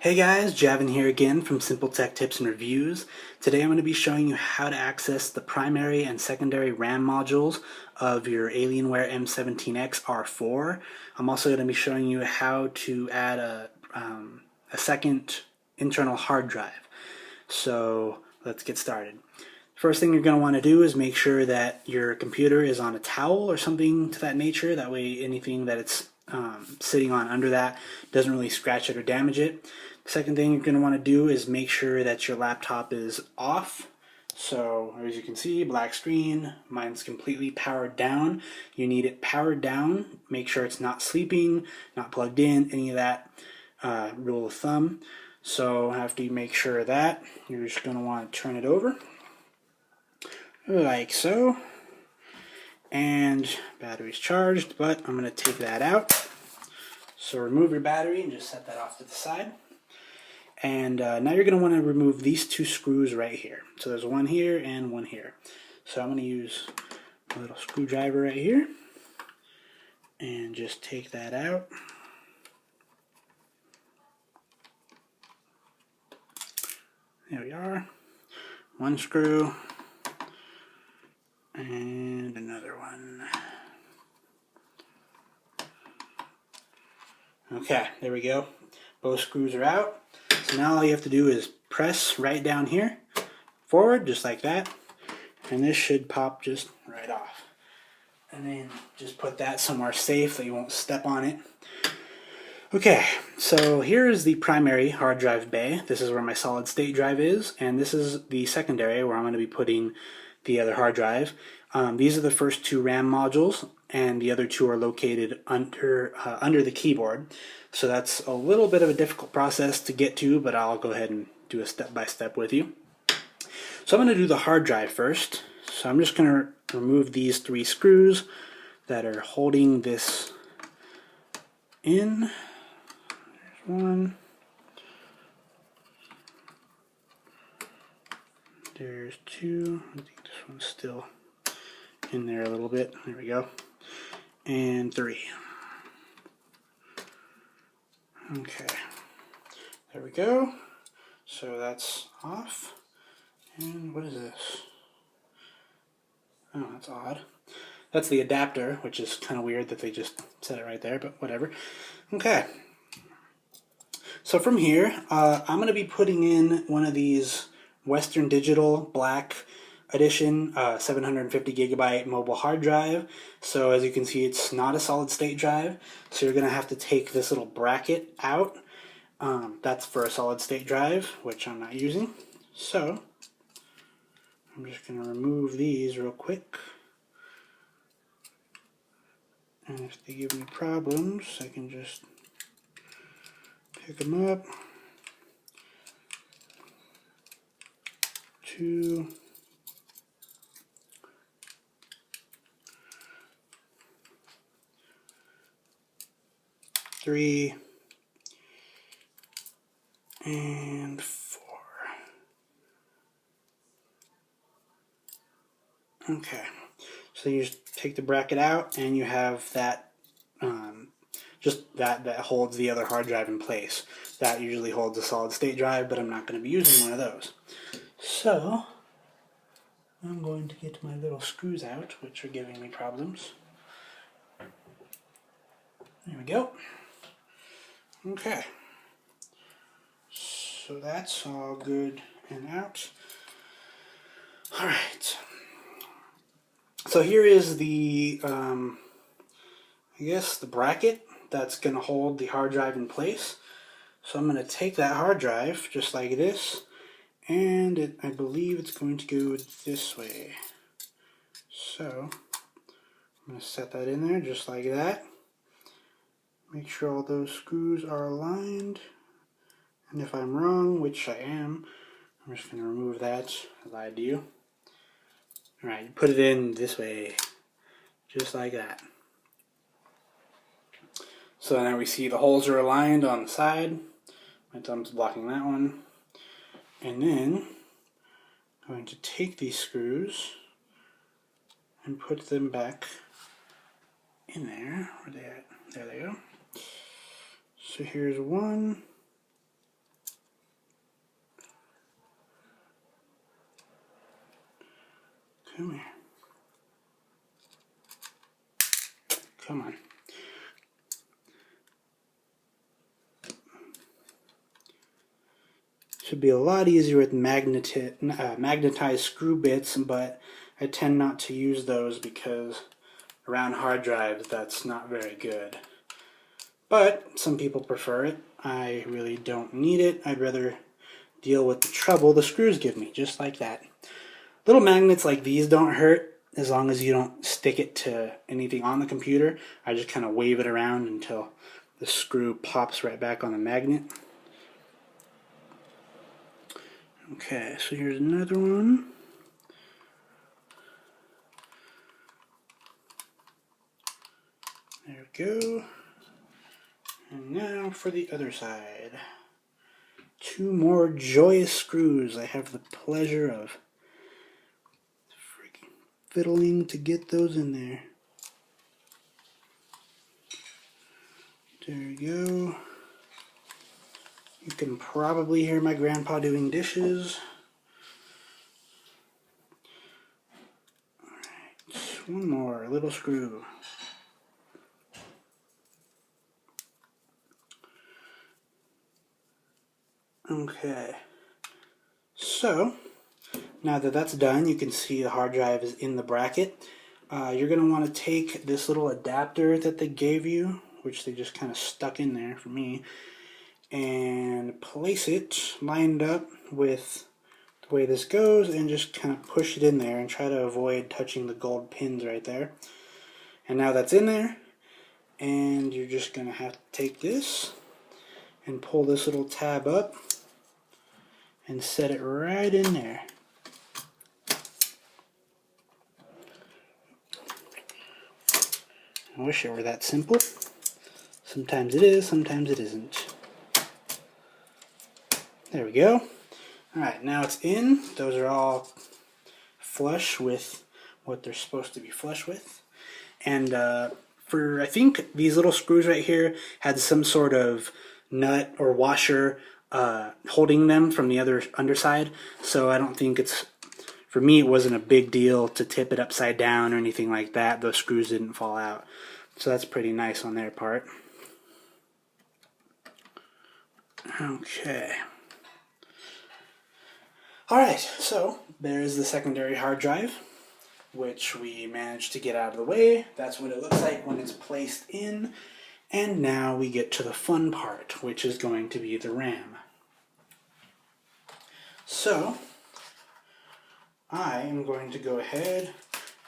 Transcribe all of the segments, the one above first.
Hey guys, Javin here again from Simple Tech Tips and Reviews. Today I'm going to be showing you how to access the primary and secondary RAM modules of your Alienware m17x R4. I'm also going to be showing you how to add a second internal hard drive. So let's get started. First thing you're going to want to do is make sure that your computer is on a towel or something to that nature. That way anything that it's sitting on under that doesn't really scratch it or damage it. The second thing you're going to want to do is make sure that your laptop is off. So as you can see, black screen, mine's completely powered down. You need it powered down. Make sure it's not sleeping, not plugged in, any of that rule of thumb. So after you make sure of that, you're just going to want to turn it over like so, and battery's charged, but I'm going to take that out. So remove your battery and just set that off to the side. And now you're going to want to remove these two screws right here. So there's one here and one here. So I'm going to use a little screwdriver right here and just take that out. There we are. One screw and another one. Okay, there we go. Both screws are out. So now all you have to do is press right down here, forward, just like that, and this should pop just right off. And then just put that somewhere safe that you won't step on it. Okay, so here is the primary hard drive bay. This is where my solid state drive is, and this is the secondary where I'm going to be putting the other hard drive. These are the first two RAM modules, and the other two are located under the keyboard. So that's a little bit of a difficult process to get to, but I'll go ahead and do a step-by-step with you. So I'm going to do the hard drive first. So I'm just going to remove these three screws that are holding this in. There's one. There's two. I think this one's still in there a little bit. There we go. And three. Okay. There we go. So that's off. And what is this? Oh, that's odd. That's the adapter, which is kind of weird that they just set it right there, but whatever. Okay. So from here, I'm going to be putting in one of these Western Digital Black Edition 750 gigabyte mobile hard drive. So as you can see, it's not a solid state drive. So you're going to have to take this little bracket out. That's for a solid state drive, which I'm not using. So I'm just going to remove these real quick. And if they give me problems, I can just pick them up. 2, 3, and 4. Okay, so you just take the bracket out and you have that, just that holds the other hard drive in place. That usually holds a solid state drive, but I'm not going to be using one of those. So I'm going to get my little screws out, which are giving me problems. There we go. Okay. So that's all good and out. Alright. So here is the, I guess, the bracket that's going to hold the hard drive in place. So I'm going to take that hard drive, just like this, and I believe it's going to go this way. So I'm going to set that in there just like that. Make sure all those screws are aligned. And if I'm wrong, which I am, I'm just going to remove that. I lied to you. Alright, you put it in this way, just like that. So now we see the holes are aligned on the side. My thumb's blocking that one. And then I'm going to take these screws and put them back in there. Where are they at? There they go. So here's one, Come here. Come on. Should be a lot easier with magnetized screw bits, but I tend not to use those because around hard drives that's not very good. But some people prefer it. I really don't need it. I'd rather deal with the trouble the screws give me, just like that. Little magnets like these don't hurt as long as you don't stick it to anything on the computer. I just kind of wave it around until the screw pops right back on the magnet. Okay, so here's another one. There we go. And now for the other side. 2 more joyous screws. I have the pleasure of freaking fiddling to get those in there. There we go. You can probably hear my grandpa doing dishes. Alright, one more little screw. Okay, so now that that's done, you can see the hard drive is in the bracket. You're going to want to take this little adapter that they gave you, which they just kind of stuck in there for me, and place it lined up with the way this goes, and just kind of push it in there and try to avoid touching the gold pins right there. And now that's in there, and you're just going to have to take this and pull this little tab up and set it right in there. I wish it were that simple. Sometimes it is, sometimes it isn't. There we go. Alright, now it's in. Those are all flush with what they're supposed to be flush with. And I think these little screws right here had some sort of nut or washer holding them from the other underside, so I don't think for me it wasn't a big deal to tip it upside down or anything like that. Those screws didn't fall out, so that's pretty nice on their part. Okay. Alright, so there's the secondary hard drive, which we managed to get out of the way. That's what it looks like when it's placed in. And now we get to the fun part, which is going to be the RAM. So, I am going to go ahead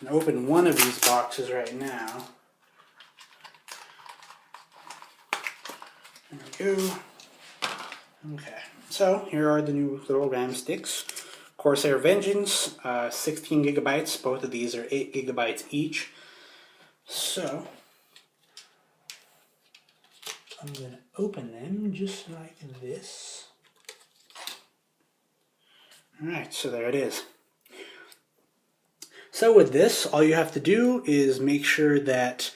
and open one of these boxes right now. There we go. Okay, so here are the new little RAM sticks. Corsair Vengeance, 16 gigabytes. Both of these are 8 gigabytes each. So, I'm going to open them just like this. Alright, so there it is. So with this, all you have to do is make sure that,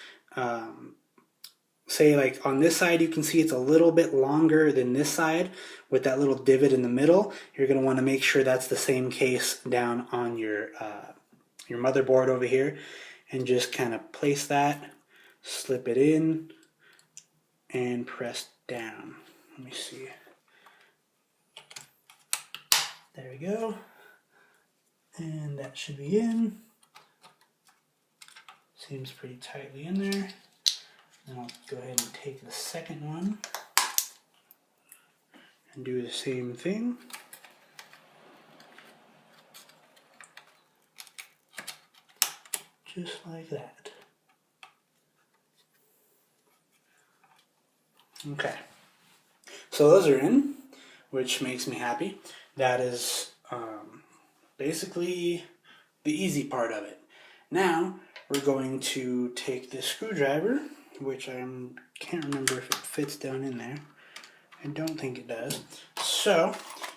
say like on this side you can see it's a little bit longer than this side with that little divot in the middle. You're going to want to make sure that's the same case down on your motherboard over here, and just kind of place that, slip it in, and press down. Let me see. There we go. And that should be in. Seems pretty tightly in there. Then I'll go ahead and take the second one and do the same thing. Just like that. Okay. So those are in, which makes me happy. That is basically the easy part of it. Now we're going to take this screwdriver, which I can't remember if it fits down in there. I don't think it does. So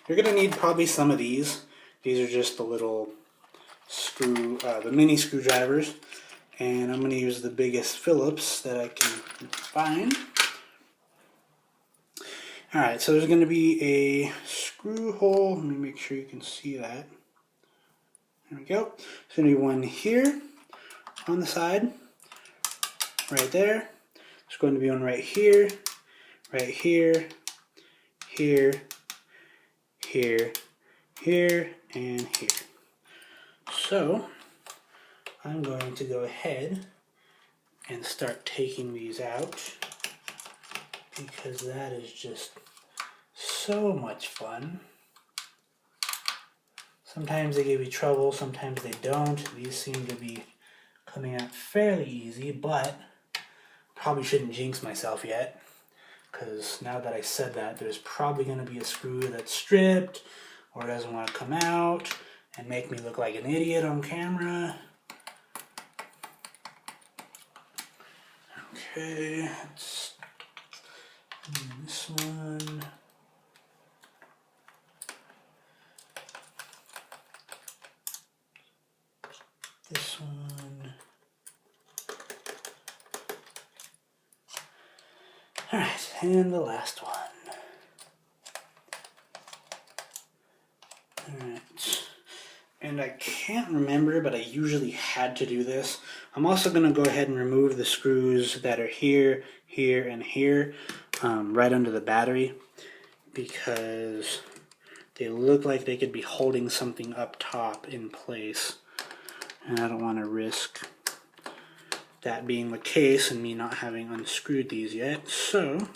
you're going to need probably some of these. These are just the little the mini screwdrivers, and I'm going to use the biggest Phillips that I can find. Alright, so there's going to be a screw hole. Let me make sure you can see that. There we go. There's going to be one here on the side, right there. There's going to be one right here, here, here, here, and here. So I'm going to go ahead and start taking these out because that is just so much fun. Sometimes they give you trouble, sometimes they don't. These seem to be coming out fairly easy, but probably shouldn't jinx myself yet, because now that I said that, there's probably going to be a screw that's stripped or doesn't want to come out and make me look like an idiot on camera. Okay, let's do this one. This one. Alright, and the last one. Alright. And I can't remember, but I usually had to do this. I'm also going to go ahead and remove the screws that are here, here, and here, right under the battery, because they look like they could be holding something up top in place. And I don't want to risk that being the case and me not having unscrewed these yet. So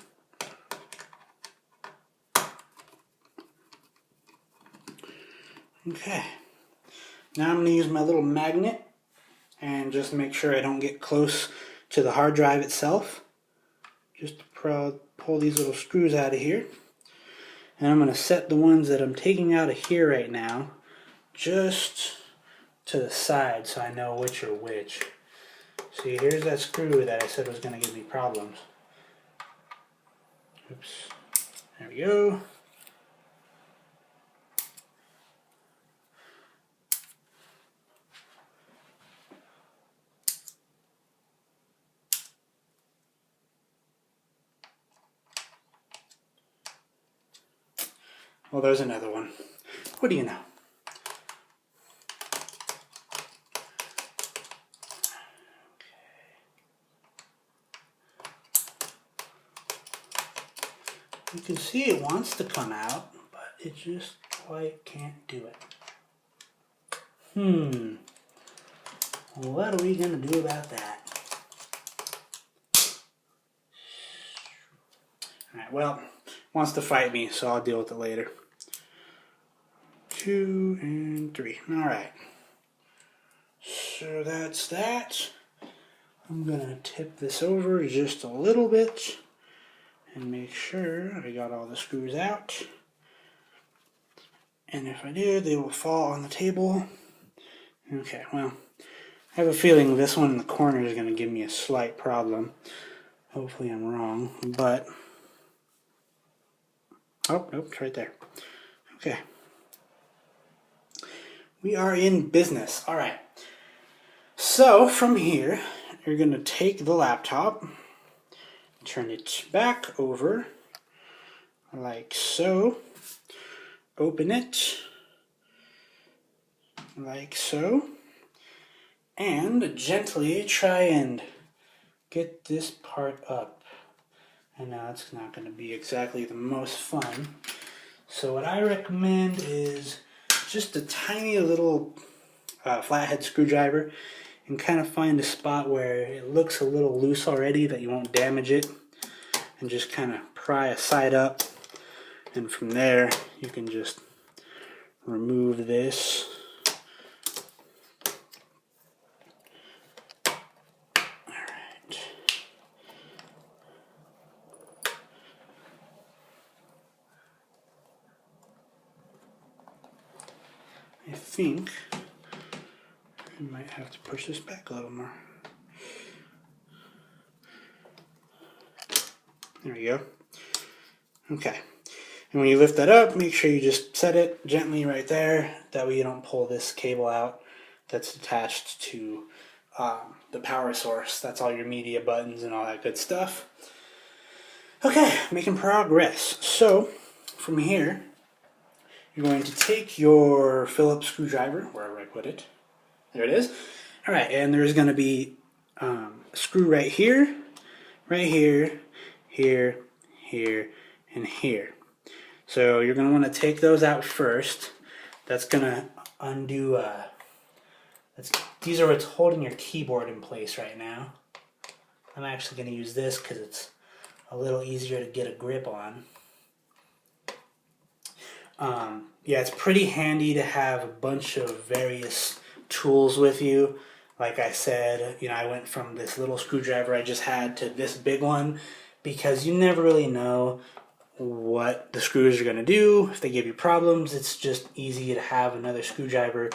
okay, now I'm going to use my little magnet and just make sure I don't get close to the hard drive itself. Just to pull these little screws out of here. And I'm going to set the ones that I'm taking out of here right now just to the side so I know which are which. See, here's that screw that I said was going to give me problems. Oops. There we go. Well, there's another one. What do you know? You can see it wants to come out, but it just quite can't do it. What are we going to do about that? Alright, well, it wants to fight me, so I'll deal with it later. 2 and 3. Alright. So that's that. I'm going to tip this over just a little bit and make sure I got all the screws out. And if I do, they will fall on the table. Okay, well, I have a feeling this one in the corner is going to give me a slight problem. Hopefully I'm wrong, but... oh, nope, it's right there. Okay. We are in business. Alright. So, from here, you're going to take the laptop, turn it back over, like so, open it, like so, and gently try and get this part up. And now it's not going to be exactly the most fun. So what I recommend is just a tiny little flathead screwdriver, and kind of find a spot where it looks a little loose already that you won't damage it, and just kind of pry a side up, and from there you can just remove this. Alright. I think I might have to push this back a little more. There we go. Okay. And when you lift that up, make sure you just set it gently right there. That way you don't pull this cable out that's attached to the power source. That's all your media buttons and all that good stuff. Okay, making progress. So, from here, you're going to take your Phillips screwdriver, wherever I put it. There it is. All right, and there's going to be a screw right here, here, here, and here. So you're going to want to take those out first. That's going to undo, these are what's holding your keyboard in place right now. I'm actually going to use this because it's a little easier to get a grip on. Yeah, it's pretty handy to have a bunch of various tools with you. Like I said, you know, I went from this little screwdriver I just had to this big one because you never really know what the screws are going to do. If they give you problems, it's just easy to have another screwdriver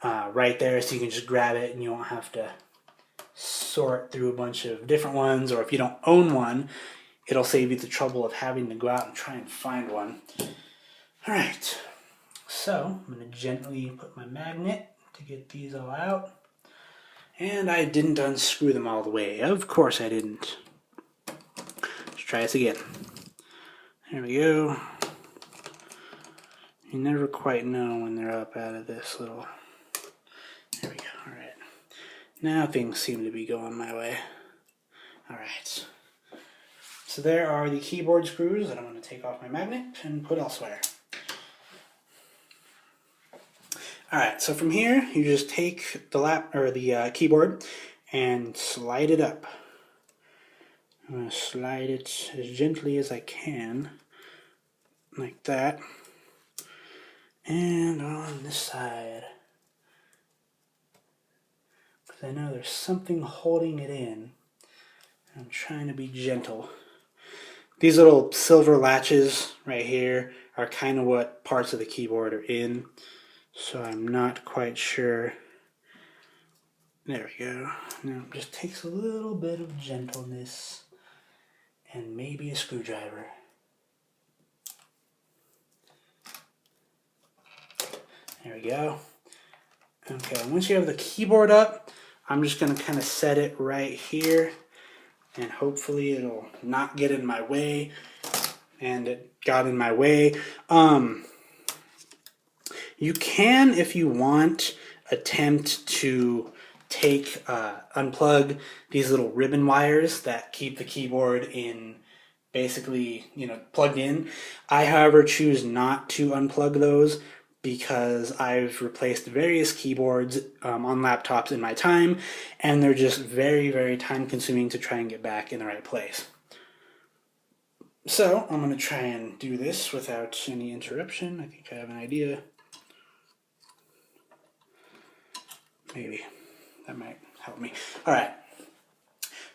right there so you can just grab it and you won't have to sort through a bunch of different ones. Or if you don't own one, it'll save you the trouble of having to go out and try and find one. Alright, so I'm going to gently put my magnet to get these all out. And I didn't unscrew them all the way. Of course I didn't. Let's try this again. There we go. You never quite know when they're up out of this little... There we go, alright. Now things seem to be going my way. Alright. So there are the keyboard screws that I'm going to take off my magnet and put elsewhere. Alright, so from here, you just take the keyboard and slide it up. I'm going to slide it as gently as I can, like that. And on this side, because I know there's something holding it in. I'm trying to be gentle. These little silver latches right here are kind of what parts of the keyboard are in. So I'm not quite sure. There we go. Now it just takes a little bit of gentleness and maybe a screwdriver. There we go. Okay, once you have the keyboard up, I'm just going to kind of set it right here and hopefully it'll not get in my way. And it got in my way. You can, if you want, attempt to unplug these little ribbon wires that keep the keyboard in, basically, you know, plugged in. I, however, choose not to unplug those because I've replaced various keyboards on laptops in my time, and they're just very, very time consuming to try and get back in the right place. So I'm going to try and do this without any interruption. I think I have an idea. Maybe that might help me. All right.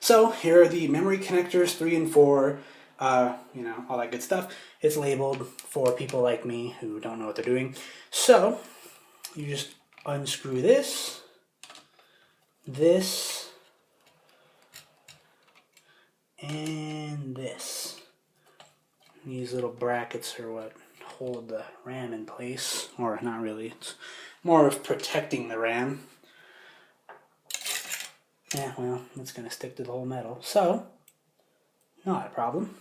So here are the memory connectors, 3 and 4. You know, all that good stuff. It's labeled for people like me who don't know what they're doing. So you just unscrew this, and this. These little brackets are what hold the RAM in place, or not really. It's more of protecting the RAM. Yeah, well, it's going to stick to the whole metal, so not a problem.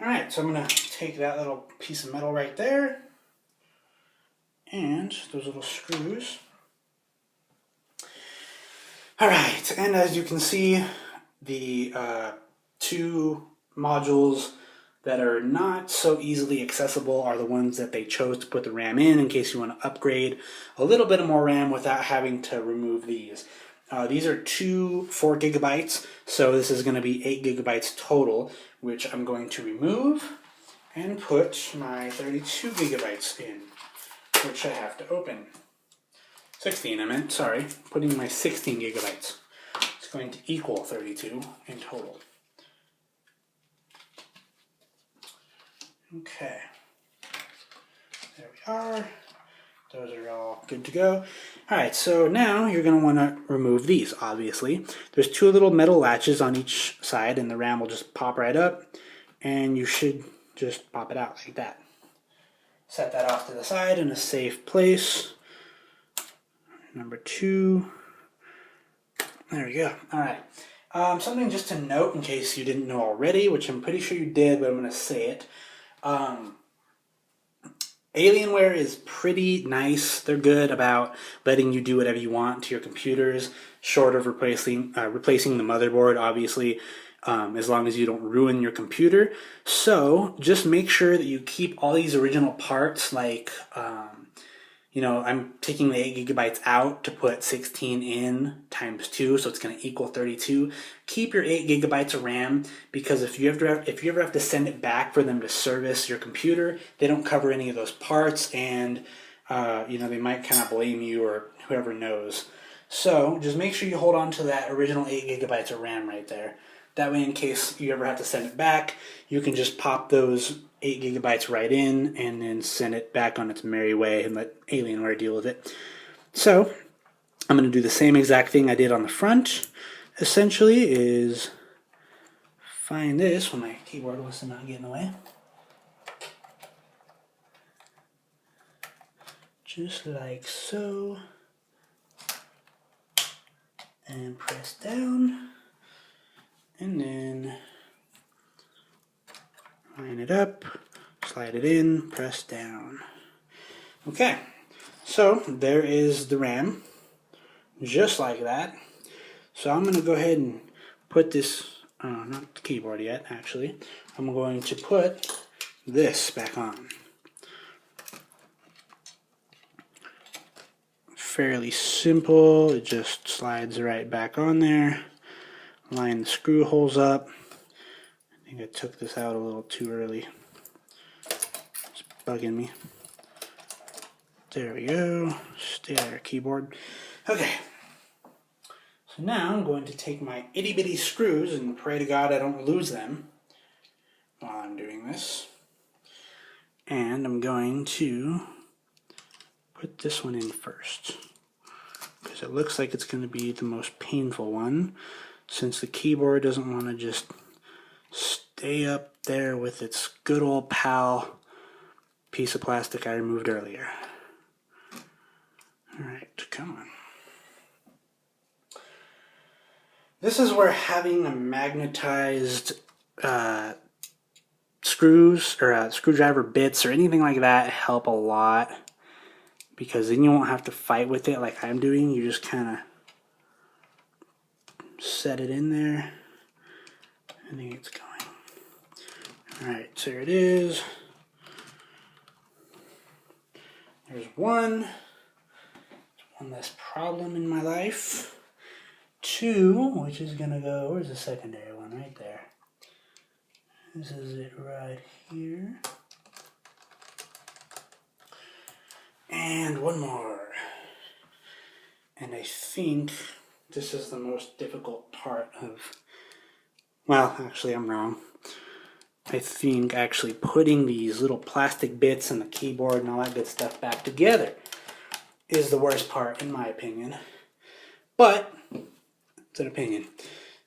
Alright, so I'm going to take that little piece of metal right there, and those little screws. Alright, and as you can see, the two modules that are not so easily accessible are the ones that they chose to put the RAM in case you want to upgrade a little bit more RAM without having to remove these. These are two 4 gigabytes, so this is going to be 8 gigabytes total, which I'm going to remove and put my 32 gigabytes in, which I have to open. 16, I meant, sorry. Putting my 16 gigabytes. It's going to equal 32 in total. Okay. There we are. Those are all good to go. Alright, so now you're going to want to remove these, obviously. There's 2 little metal latches on each side, and the RAM will just pop right up, and you should just pop it out like that. Set that off to the side in a safe place. Number 2. There we go. Alright. Something just to note in case you didn't know already, which I'm pretty sure you did, but I'm going to say it. Alienware is pretty nice. They're good about letting you do whatever you want to your computers, short of replacing the motherboard, obviously, as long as you don't ruin your computer. So just make sure that you keep all these original parts, like I'm taking the 8 gigabytes out to put 16 in times 2, so it's going to equal 32. Keep your 8 gigabytes of RAM, because if you ever have to send it back for them to service your computer, they don't cover any of those parts, and they might kind of blame you or whoever knows. So just make sure you hold on to that original 8 gigabytes of RAM right there. That way, in case you ever have to send it back, you can just pop those 8 gigabytes right in and then send it back on its merry way and let Alienware deal with it. So I'm going to do the same exact thing I did on the front. Essentially is find this when my keyboard wants to not get in the way. Just like so. And press down. And then line it up, slide it in, press down. Okay, so there is the RAM, just like that. So I'm going to go ahead and put this, not the keyboard yet actually, I'm going to put this back on. Fairly simple, it just slides right back on there. Line the screw holes up. I think I took this out a little too early. It's bugging me. There we go. Stay there, keyboard. Okay. So now I'm going to take my itty bitty screws and pray to God I don't lose them while I'm doing this. And I'm going to put this one in first, because it looks like it's going to be the most painful one, since the keyboard doesn't want to just stay up there with its good old pal piece of plastic I removed earlier. Alright, come on. This is where having a magnetized screws or screwdriver bits or anything like that help a lot, because then you won't have to fight with it like I'm doing. You just kind of set it in there. I think it's going. Alright, so there it is. There's one. One less problem in my life. 2, which is going to go, where's the secondary one? Right there. This is it right here. And one more. And I think this is the most difficult part of, well, actually I'm wrong. I think actually putting these little plastic bits and the keyboard and all that good stuff back together is the worst part, in my opinion. But it's an opinion.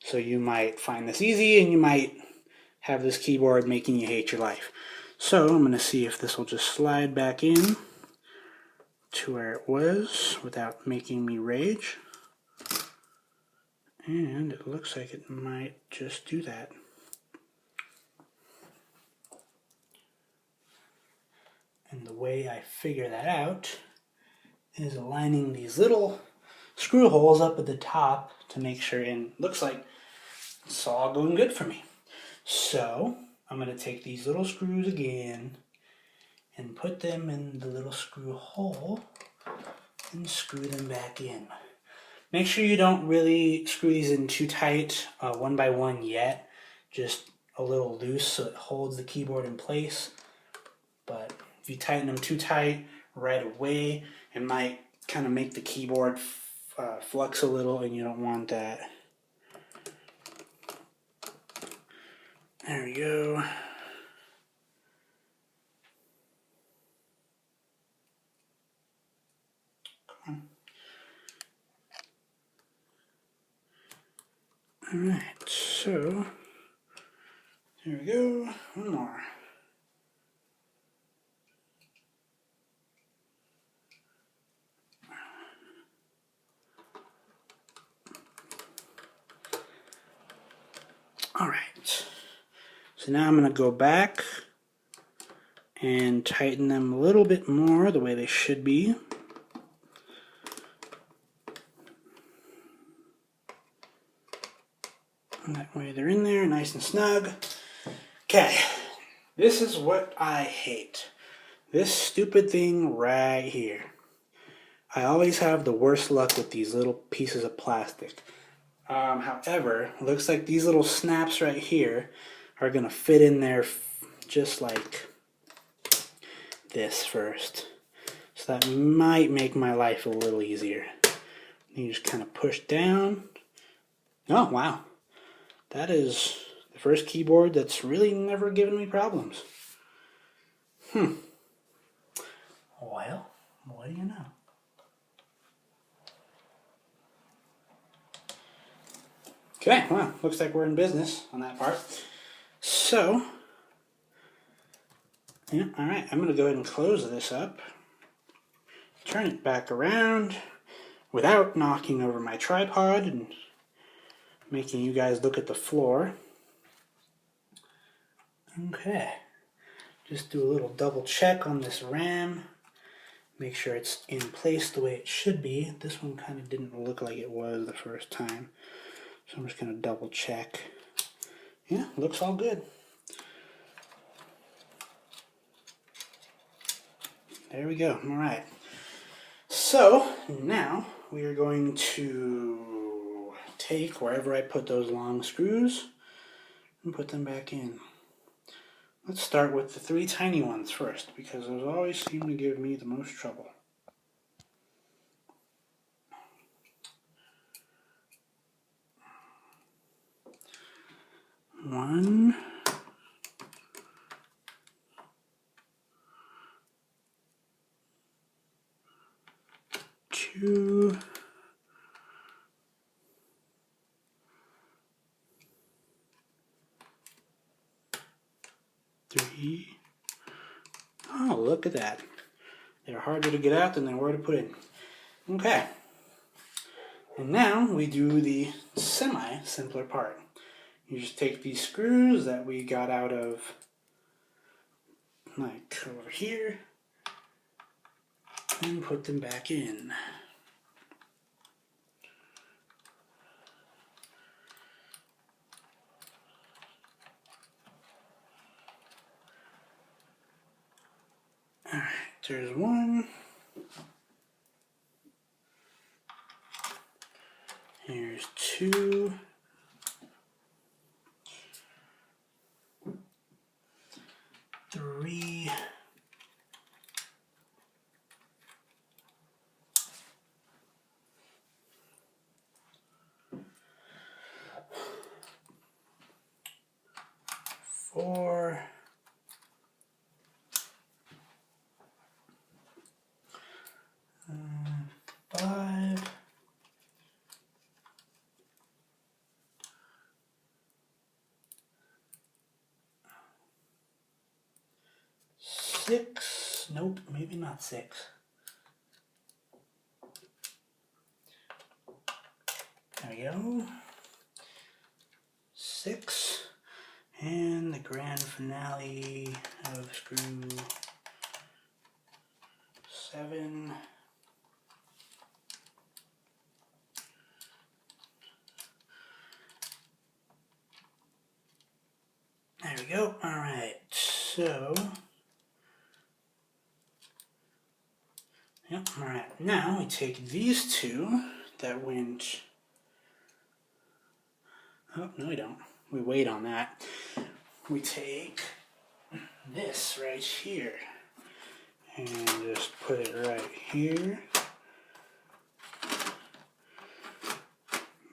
So you might find this easy, and you might have this keyboard making you hate your life. So I'm going to see if this will just slide back in to where it was without making me rage. And it looks like it might just do that. And the way I figure that out is aligning these little screw holes up at the top to make sure, and looks like it's all going good for me. So I'm going to take these little screws again and put them in the little screw hole and screw them back in. Make sure you don't really screw these in too tight, one by one yet, just a little loose so it holds the keyboard in place. But if you tighten them too tight right away, it might kind of make the keyboard flux a little, and you don't want that. There we go. Come on. Alright, so there we go. One more. Alright, so now I'm going to go back and tighten them a little bit more the way they should be. And that way they're in there nice and snug. Okay, this is what I hate. This stupid thing right here. I always have the worst luck with these little pieces of plastic. However, it looks like these little snaps right here are going to fit in there just like this first. So that might make my life a little easier. You just kind of push down. Oh, wow. That is the first keyboard that's really never given me problems. Well, what do you know? Okay, well, looks like we're in business on that part. So, yeah, alright, I'm going to go ahead and close this up. Turn it back around without knocking over my tripod and making you guys look at the floor. Okay, just do a little double check on this RAM. Make sure it's in place the way it should be. This one kind of didn't look like it was the first time. So I'm just going to double check. Yeah, looks all good. There we go. All right. So now we are going to take wherever I put those long screws and put them back in. Let's start with the 3 tiny ones first, because those always seem to give me the most trouble. One, two, three. Oh, look at that. They're harder to get out than they were to put in. Okay. And now we do the semi-simpler part. You just take these screws that we got out of, like over here, and put them back in. Alright, there's one. Here's 2. 3. 4. 5. 6. Nope, maybe not 6. There we go. 6. And the grand finale of screw 7. There we go. Alright, so... Yep, alright. Now we take these 2 that went... Oh, no we don't. We wait on that. We take this right here and just put it right here.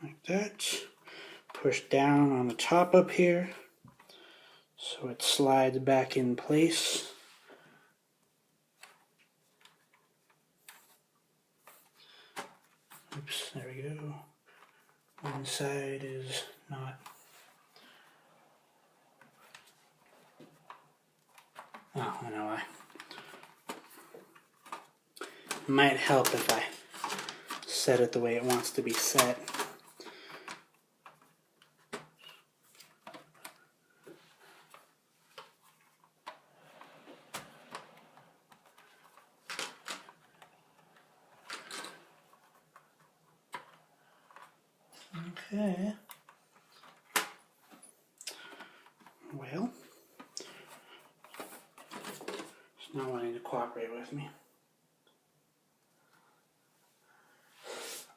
Like that. Push down on the top up here so it slides back in place. Oops, there we go. One side is not... Oh, I know why. It might help if I set it the way it wants to be set. Okay. Well, it's not wanting to cooperate with me.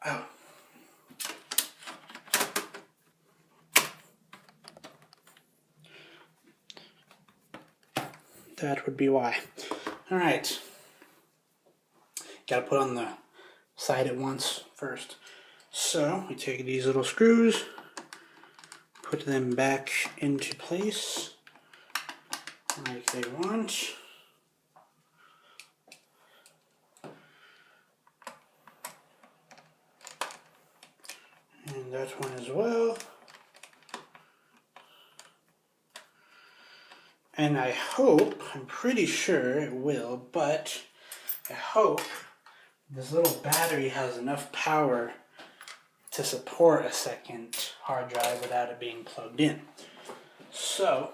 Oh. That would be why. Alright. Gotta put on the side at once first. So, we take these little screws, put them back into place like they want. And that one as well. And I hope, I'm pretty sure it will, but I hope this little battery has enough power to support a second hard drive without it being plugged in. So,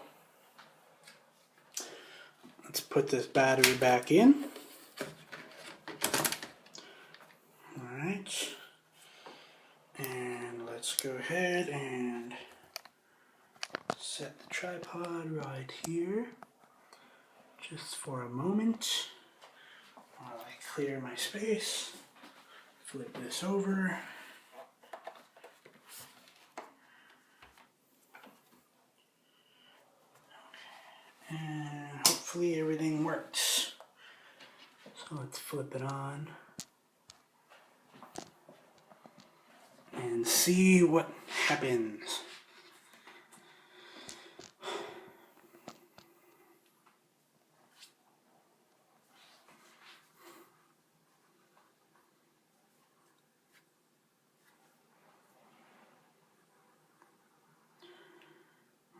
let's put this battery back in. Alright. And let's go ahead and set the tripod right here just for a moment while I clear my space. Flip this over. And hopefully everything works. So let's flip it on and see what happens.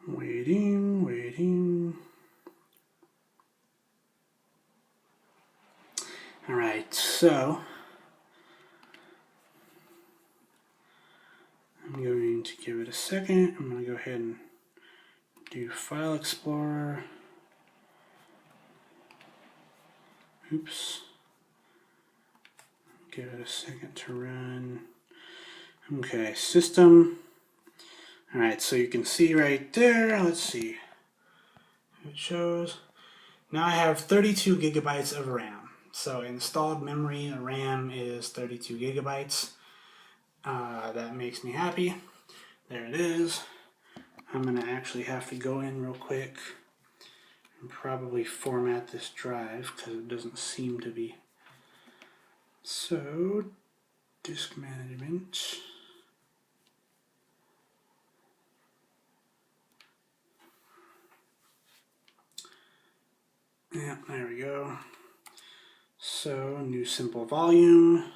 Waiting, waiting. Alright, so I'm going to give it a second. I'm going to go ahead and do File Explorer. Oops. Give it a second to run. Okay, System. Alright, so you can see right there, let's see. It shows. Now I have 32 gigabytes of RAM. So installed memory RAM is 32 gigabytes. That makes me happy. There it is. I'm going to actually have to go in real quick and probably format this drive because it doesn't seem to be. So, disk management. Yeah, there we go. So, new simple volume.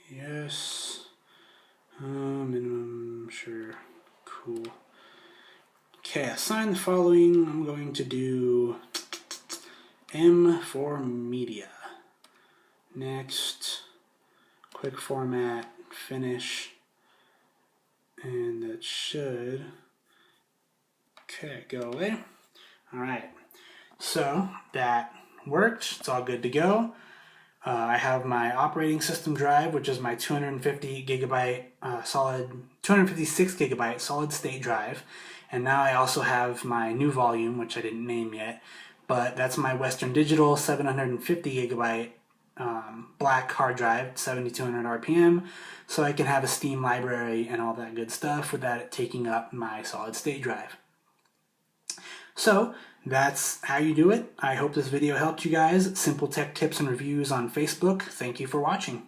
Yes. Minimum, sure. Cool. Okay, assign the following. I'm going to do M for media. Next. Quick format. Finish. And that should. Okay, go away. Alright. So that worked. It's all good to go. I have my operating system drive, which is my 256 gigabyte solid state drive. And now I also have my new volume, which I didn't name yet, but that's my Western Digital 750 gigabyte black hard drive, 7200 RPM, so I can have a Steam library and all that good stuff without it taking up my solid state drive. So that's how you do it. I hope this video helped you guys. Simple Tech Tips and Reviews on Facebook. Thank you for watching.